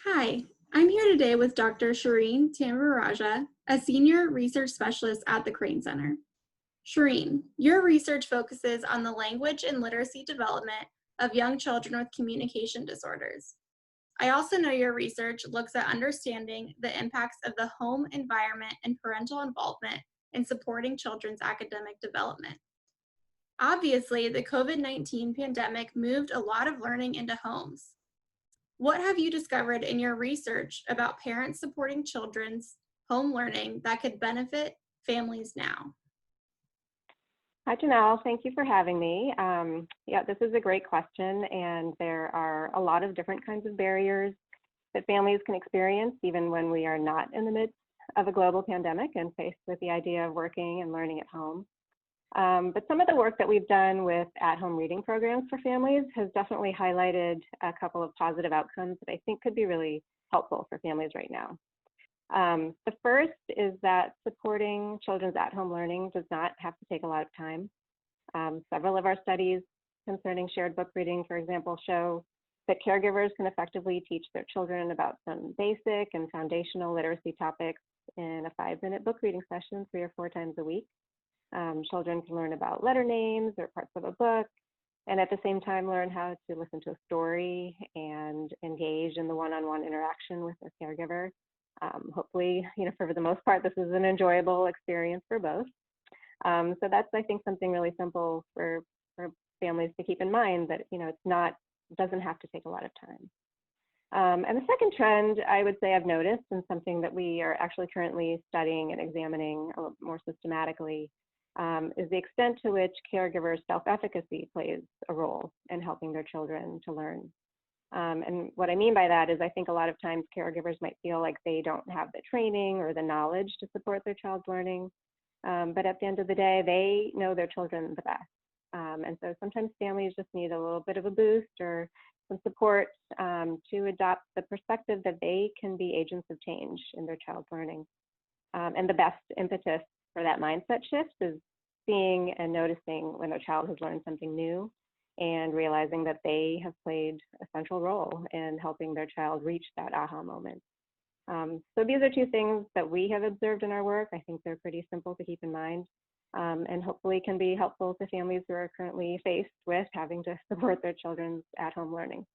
Hi, I'm here today with Dr. Sherine Tambyraja, a senior research specialist at the Crane Center. Sherine, your research focuses on the language and literacy development of young children with communication disorders. I also know your research looks at understanding the impacts of the home environment and parental involvement in supporting children's academic development. Obviously, the COVID-19 pandemic moved a lot of learning into homes. What have you discovered in your research about parents supporting children's home learning that could benefit families now? Hi, Janelle. Thank you for having me. Yeah, this is a great question, and there are a lot of different kinds of barriers that families can experience even when we are not in the midst of a global pandemic and faced with the idea of working and learning at home. But some of the work that we've done with at-home reading programs for families has definitely highlighted a couple of positive outcomes that I think could be really helpful for families right now. The first is that supporting children's at-home learning does not have to take a lot of time. Several of our studies concerning shared book reading, for example, show that caregivers can effectively teach their children about some basic and foundational literacy topics in a 5-minute book reading session 3 or 4 times a week. Children can learn about letter names or parts of a book, and at the same time learn how to listen to a story and engage in the one-on-one interaction with their caregiver. Hopefully, for the most part, this is an enjoyable experience for both. So that's, I think, something really simple for families to keep in mind, that it doesn't have to take a lot of time. And the second trend I would say I've noticed, and something that we are actually currently studying and examining a little more systematically, is the extent to which caregivers' self-efficacy plays a role in helping their children to learn. And what I mean by that is I think a lot of times caregivers might feel like they don't have the training or the knowledge to support their child's learning. But at the end of the day, they know their children the best. And so sometimes families just need a little bit of a boost or some support to adopt the perspective that they can be agents of change in their child's learning. And the best impetus for that mindset shift is seeing and noticing when their child has learned something new and realizing that they have played a central role in helping their child reach that aha moment. So these are 2 things that we have observed in our work. I think they're pretty simple to keep in mind, and hopefully can be helpful to families who are currently faced with having to support their children's at-home learning.